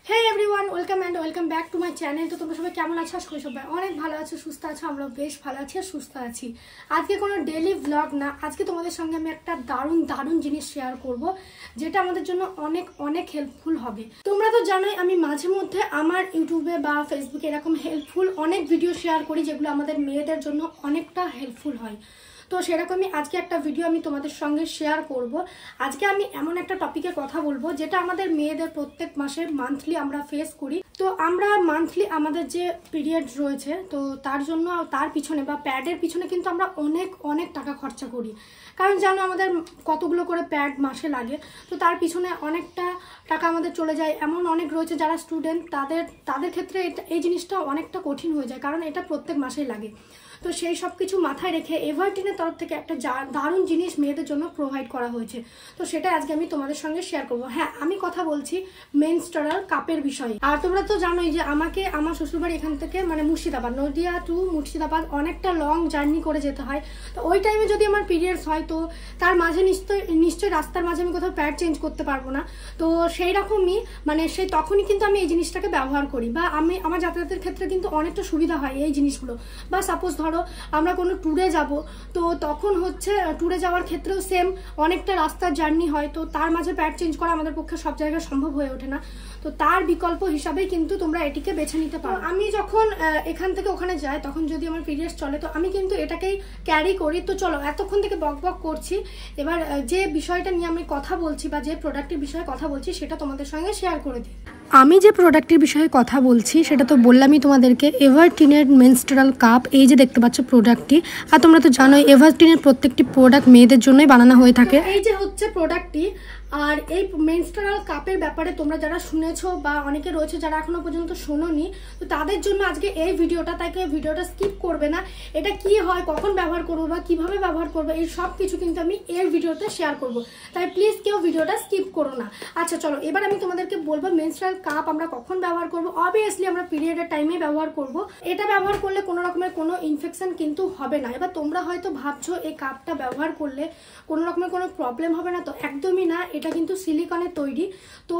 Hey everyone, welcome and welcome back to my channel. তো তোমরা সবাই কেমন আছো? আশা করি সবাই অনেক ভালো আছো, সুস্থ আছো। আমরা বেশ ভালো আছি আর সুস্থ আছি। আজকে কোনো ডেইলি ব্লগ না, আজকে তোমাদের সঙ্গে আমি একটা দারুণ জিনিস শেয়ার করব, যেটা আমাদের জন্য অনেক হেল্পফুল হবে। তোমরা তো জানোই আমি মাঝে মধ্যে আমার ইউটিউবে বা ফেসবুকে এরকম হেল্পফুল অনেক ভিডিও শেয়ার করি, যেগুলো আমাদের মেয়েদের জন্য অনেকটা হেল্পফুল হয়। তো সেরকমই আজকে একটা ভিডিও আমি তোমাদের সঙ্গে শেয়ার করব। আজকে আমি এমন একটা টপিকের কথা বলবো যেটা আমাদের মেয়েদের প্রত্যেক মাসে মান্থলি আমরা ফেস করি। তো আমরা মান্থলি আমাদের যে পিরিয়ড রয়েছে, তো তার জন্য তার পিছনে বা প্যাডের পিছনে কিন্তু আমরা অনেক টাকা খরচা করি, কারণ জানো আমাদের কতগুলো করে প্যাড মাসে লাগে। তো তার পিছনে অনেকটা টাকা আমাদের চলে যায়। এমন অনেক রয়েছে যারা স্টুডেন্ট, তাদের ক্ষেত্রে এই জিনিসটা অনেকটা কঠিন হয়ে যায়, কারণ এটা প্রত্যেক মাসেই লাগে। তো সেই সব কিছু মাথায় রেখে এভারটিনের তরফ থেকে একটা দারুণ জিনিস মেয়েদের জন্য প্রোভাইড করা হয়েছে। তো সেটা আজকে আমি তোমাদের সঙ্গে শেয়ার করব। হ্যাঁ, আমি কথা বলছি মেনস্ট্রুয়াল কাপের বিষয়ে। আর তোমরা তো জানোই যে আমাকে আমার শ্বশুরবাড়ি এখান থেকে মানে মুর্শিদাবাদ, নদিয়া টু মুর্শিদাবাদ অনেকটা লং জার্নি করে যেতে হয়। তো ওই টাইমে যদি আমার পিরিয়ডস হয়, তো তার মাঝে নিশ্চয়ই রাস্তার মাঝে আমি কোথাও প্যাড চেঞ্জ করতে পারবো না। তো সেই রকমই মানে তখনই কিন্তু আমি এই জিনিসটাকে ব্যবহার করি, বা আমার যাতায়াতের ক্ষেত্রে কিন্তু অনেকটা সুবিধা হয় এই জিনিসগুলো। বা সাপোজ ধরো আমরা কোনো ট্যুরে যাব, তো তখন হচ্ছে ট্যুরে যাওয়ার ক্ষেত্রেও সেম অনেকটা রাস্তার জার্নি হয়। তো তার মাঝে প্যাড চেঞ্জ করা আমাদের পক্ষে সব জায়গায় সম্ভব হয়ে ওঠে না। তো তার বিকল্প হিসাবেই কিন্তু তোমরা এটিকে বেছে নিতে পারো। আমি যখন এখান থেকে ওখানে যাই, তখন যদি আমার পিরিয়ডস চলে, তো আমি কিন্তু এটাকেই ক্যারি করি। তো চলো, এতক্ষণ থেকে বক করছি, এবার যে বিষয়টা নিয়ে আমি কথা বলছি বা যে প্রোডাক্টের বিষয়ে কথা বলছি সেটা তোমাদের সঙ্গে শেয়ার করে দিই। আমি যে প্রোডাক্টের বিষয়ে কথা বলছি সেটা তো বললামই তোমাদেরকে, এভারটিনের মেনস্ট্রুয়াল কাপ। এই যে দেখতে পাচ্ছ প্রোডাক্টটি, আর তোমরা তো জানোই এভারটিনের প্রত্যেকটি প্রোডাক্ট মেয়েদের জন্যই বানানো হয়ে থাকে। এই যে হচ্ছে প্রোডাক্টটি। আর এই মেনস্ট্রুয়াল কাপের ব্যাপারে তোমরা যারা শুনেছো বা অনেকে রয়েছে যারা এখনো পর্যন্ত শোনোনি, তো তাদের জন্য আজকে এই ভিডিওটা, তাই ভিডিওটা স্কিপ করবে না। এটা কি হয়, কখন ব্যবহার করবো বা কিভাবে ব্যবহার করবো, এই সব কিছু কিন্তু আমি এই ভিডিওতে শেয়ার করব। তাই প্লিজ কেউ ভিডিওটা স্কিপ করো না। আচ্ছা চলো, এবার আমি তোমাদেরকে বলবো মেনস্ট্রুয়াল কাপ আমরা কখন ব্যবহার করবো। অবভিয়াসলি আমরা পিরিয়ডের টাইমে ব্যবহার করব। এটা ব্যবহার করলে কোনো রকমের কোনো ইনফেকশন কিন্তু হবে না। এবার তোমরা হয়তো ভাবছো এই কাপটা ব্যবহার করলে কোনো রকমের কোনো প্রবলেম হবে না, তো একদমই না। এটা কিন্তু সিলিকনের তৈরি। তো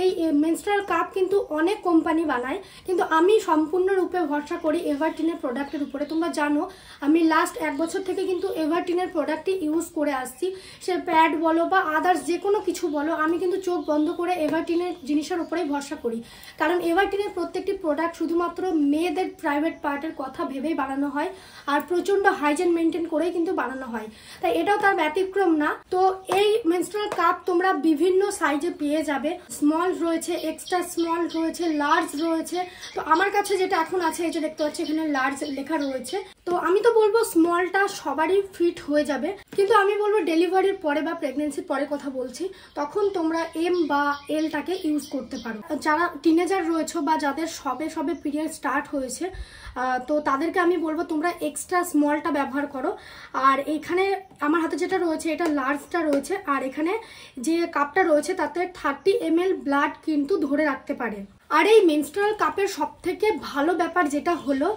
এই মেনস্ট্রুয়াল কাপ কিন্তু অনেক কোম্পানি বানায়, কিন্তু আমি সম্পূর্ণরূপে ভরসা করি এভারটিনের প্রোডাক্টের উপরে। তোমরা জানো আমি লাস্ট 1 বছর থেকে কিন্তু এভারটিনের প্রোডাক্টই ইউজ করে আসছি। সে প্যাড বলো বা আদার্স যে কোনো কিছু বলো, আমি কিন্তু চোখ বন্ধ করে এভারটিনের জিনিসের উপরেই ভরসা করি, কারণ এভারটিনের প্রত্যেকটি প্রোডাক্ট শুধুমাত্র মেয়েদের প্রাইভেট পার্টের কথা ভেবেই বানানো হয়, আর প্রচণ্ড হাইজিন মেনটেন করেই কিন্তু বানানো হয়। তাই এটাও তার ব্যতিক্রম না। তো এই মেনস্ট্রুয়াল কাপ তোমরা বিভিন্ন সাইজে পেয়ে যাবে। স্মল রয়েছে, এক্সট্রা স্মল রয়েছে, লার্জ রয়েছে। তো আমার কাছে যেটা এখন আছে, এই যে দেখতে পাচ্ছি এখানে লার্জ লেখা রয়েছে। তো আমি তো বলবো স্মলটা সবারই ফিট হয়ে যাবে, কিন্তু আমি বলবো ডেলিভারির পরে বা প্রেগনেন্সির পরে কথা বলছি, তখন তোমরা এম বা এলটাকে ইউজ করতে পারো। যারা টিনেজার রয়েছে বা যাদের সবে পিরিয়ড স্টার্ট হয়েছে, তো তাদেরকে আমি বলবো তোমরা এক্সট্রা স্মলটা ব্যবহার করো। আর এখানে আমার হাতে যেটা রয়েছে এটা লার্জটা রয়েছে, আর এখানে যে কাপটা রয়েছে তাতে 30 ml ব্লাড কিন্তু ধরে রাখতে পারে। আর এই মেনস্ট্রুয়াল কাপের সব থেকে ভালো ব্যাপার যেটা হলো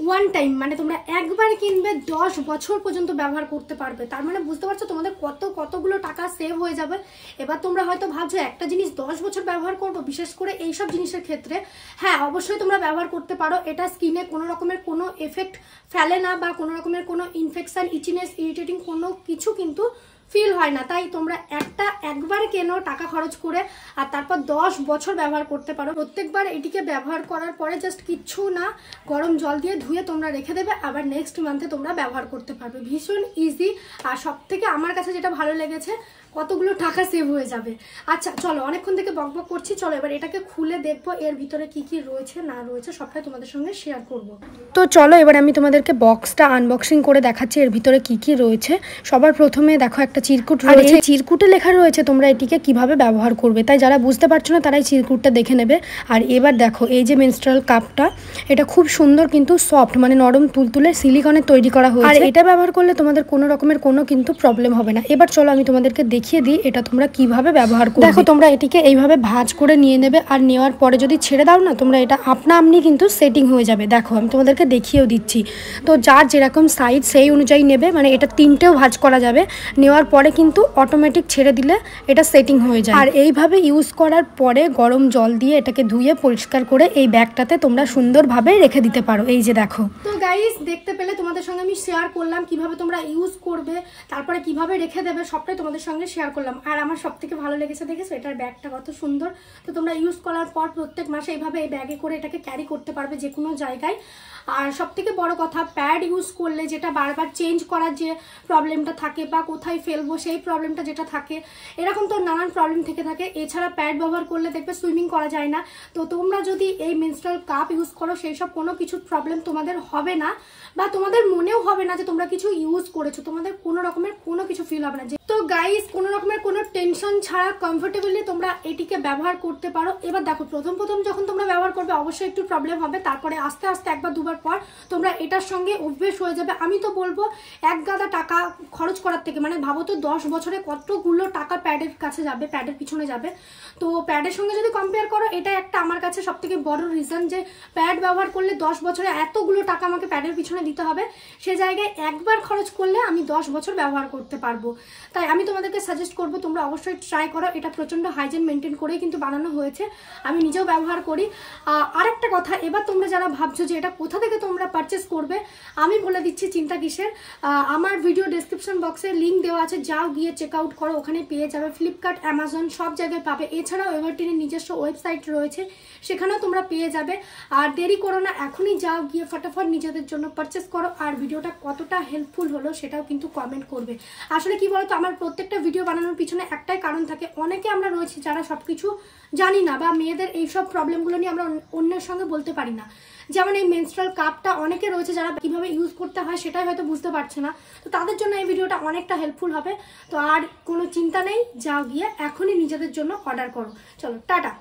ওয়ান টাইম, মানে তোমরা একবার কিনবে 10 বছর পর্যন্ত ব্যবহার করতে পারবে। তার মানে বুঝতে পারছো তোমাদের কতগুলো টাকা সেভ হয়ে যাবে। এবার তোমরা হয়তো ভাবছো একটা জিনিস 10 বছর ব্যবহার করবো, বিশেষ করে এইসব জিনিসের ক্ষেত্রে। হ্যাঁ, অবশ্যই তোমরা ব্যবহার করতে পারো। এটা স্কিনে কোনো রকমের কোনো এফেক্ট ফেলে না, বা কোনো রকমের কোনো ইনফেকশন, ইচিনেস, ইরিটেটিং কোনো কিছু কিন্তু ফিল হয় না। তাই তোমরা একবার কেনো টাকা খরচ করে, আর তারপর 10 বছর ব্যবহার করতে পারো। প্রত্যেকবার এটিকে ব্যবহার করার পরে জাস্ট কিচ্ছু না, গরম জল দিয়ে ধুয়ে তোমরা রেখে দেবে, আবার নেক্সট মান্থে তোমরা ব্যবহার করতে পারবে। ভীষণ ইজি। আর সব থেকে আমার কাছে যেটা ভালো লেগেছে, কতগুলো টাকা সেভ হয়ে যাবে। আচ্ছা চলো, অনেকক্ষণ থেকে বক করছি, চলো এবার এটাকে খুলে দেখবো এর ভিতরে কি কি রয়েছে না রয়েছে সবটাই তোমাদের সঙ্গে শেয়ার করব। তো চলো এবার আমি তোমাদেরকে বক্সটা আনবক্সিং করে দেখাচ্ছি এর ভিতরে কি কি রয়েছে। সবার প্রথমে দেখো একটা চিরকুট রয়েছে, চিরকুটে লেখা রয়েছে তোমরা এটিকে কিভাবে ব্যবহার করবে। তাই যারা বুঝতে পারছো না তারাই চিরকুটটা দেখে নেবে। আর এবার দেখো এই যে মেনস্ট্রুয়াল কাপটা, এটা খুব সুন্দর কিন্তু সফট, মানে নরম তুলতুলে সিলিকনের তৈরি করা হয়েছে। আর এটা ব্যবহার করলে তোমাদের কোনো রকমের কোনো কিন্তু প্রবলেম হবে না। এবার চলো আমি তোমাদেরকে দেখিয়ে দিই এটা তোমরা কিভাবে ব্যবহার করবে। দেখো তোমরা এটিকে এইভাবে ভাঁজ করে নিয়ে নেবে, আর নেওয়ার পরে যদি ছেড়ে দাও না তোমরা এটা আপনা আপনি কিন্তু সেটিং হয়ে যাবে। দেখো আমি তোমাদেরকে দেখিয়েও দিচ্ছি। তো যার যেরকম সাইজ সেই অনুযায়ী নেবে, মানে এটা 3টেও ভাঁজ করা যাবে। নেওয়ার পরে কিন্তু অটোমেটিক ছেড়ে দিলে এটা সেটিং হয়ে যায়। আর এইভাবে ইউজ করার পরে গরম জল দিয়ে এটাকে ধুয়ে পরিষ্কার করে এই ব্যাগটাতে তোমরা সুন্দরভাবে রেখে দিতে পারো। এই যে দেখো। তো গাইস দেখতে পেলে তোমাদের সঙ্গে আমি শেয়ার করলাম কিভাবে তোমরা ইউজ করবে, তারপরে কিভাবে রেখে দেবে, সবটাই তোমাদের সঙ্গে শেয়ার করলাম। আর আমার সবথেকে ভালো লেগেছে দেখেছো এটার ব্যাগটা কত সুন্দর। তো তোমরা ইউজ করার পর প্রত্যেক মাসে এইভাবে এই ব্যাগে করে এটাকে ক্যারি করতে পারবে যে কোনো জায়গায়। আর সবথেকে বড় কথা, প্যাড ইউজ করলে যেটা বারবার চেঞ্জ করার যে প্রবলেমটা থাকে বা কোথায় ফেলবো সেই প্রবলেমটা যেটা থাকে, এরকম তো নানান প্রবলেম থেকে থাকে। এছাড়া প্যাড ব্যবহার করলে দেখবে সুইমিং করা যায় না। তো তোমরা যদি এই মেনস্ট্রুয়াল কাপ ইউজ করো সেই সব কোনো কিছু প্রবলেম তোমাদের হবে না, বা তোমাদের মনেও হবে না যে তোমরা কিছু ইউজ করেছো, তোমাদের কোনো রকমের কোনো কিছু ফিল হবে না। তো গাইস কোনো রকমের কোনো টেনশন ছাড়া কমফোর্টেবলি তোমরা এটিকে ব্যবহার করতে পারো। এবার দেখো প্রথম যখন তোমরা ব্যবহার করবে অবশ্যই একটু প্রবলেম হবে, তারপরে আস্তে আস্তে একবার দুবার পর তোমরা এটার সঙ্গে অভ্যেস হয়ে যাবে। আমি তো বলবো এক গাদা টাকা খরচ করার থেকে, মানে ভাবো তো 10 বছরে কতগুলো টাকা প্যাডের কাছে যাবে, প্যাডের পিছনে যাবে। তো প্যাডের সঙ্গে যদি কম্পেয়ার করো, এটা একটা আমার কাছে সব থেকে বড় রিজন যে প্যাড ব্যবহার করলে 10 বছরে এতগুলো টাকা আমাকে প্যাডের পিছনে দিতে হবে, সে জায়গায় একবার খরচ করলে আমি 10 বছর ব্যবহার করতে পারবো। তাই আমি তোমাদেরকে সাজেস্ট করবো তোমরা অবশ্যই ট্রাই করো। এটা প্রচন্ড হাইজিন মেনটেন করেই কিন্তু বানানো হয়েছে, আমি নিজেও ব্যবহার করি। আর একটা কথা, এবার তোমরা যারা ভাবছো যে এটা কোথা থেকে তোমরা পারচেস করবে, আমি বলে দিচ্ছি চিন্তা কিসের। আমার ভিডিও ডেসক্রিপশন বক্সে লিঙ্ক দেওয়া আছে, যাও গিয়ে চেক আউট করো, ওখানে পেয়ে যাবে। ফ্লিপকার্ট, অ্যামাজন সব জায়গায় পাবে। এছাড়াও এভারটিনের নিজস্ব ওয়েবসাইট রয়েছে, সেখানেও তোমরা পেয়ে যাবে। আর দেরি করো না, এখনই যাও গিয়ে ফটাফট নিজেদের জন্য পারচেস করো। আর ভিডিওটা কতটা হেল্পফুল হলো সেটাও কিন্তু কমেন্ট করবে। আসলে কি বলতো, আমার প্রত্যেকটা ভিডিও বানানোর পিছনে একটাই কারণ থাকে, অনেকে আমরা রয়েছি যারা সবকিছু জানি না, বা মেয়েদের এইসব প্রবলেমগুলো নিয়ে আমরা অন্যের সঙ্গে বলতে পারি না। যেমন এই মেনস্ট্রুয়াল কাপটা অনেকে রয়েছে যারা কিভাবে ইউজ করতে হয় সেটাই হয়তো বুঝতে পারছে না। তো তাদের জন্য এই ভিডিওটা অনেকটা হেল্পফুল হবে। তো আর কোনো চিন্তা নেই, যাও গিয়ে এখনই নিজেদের জন্য অর্ডার করো। চলো টাটা।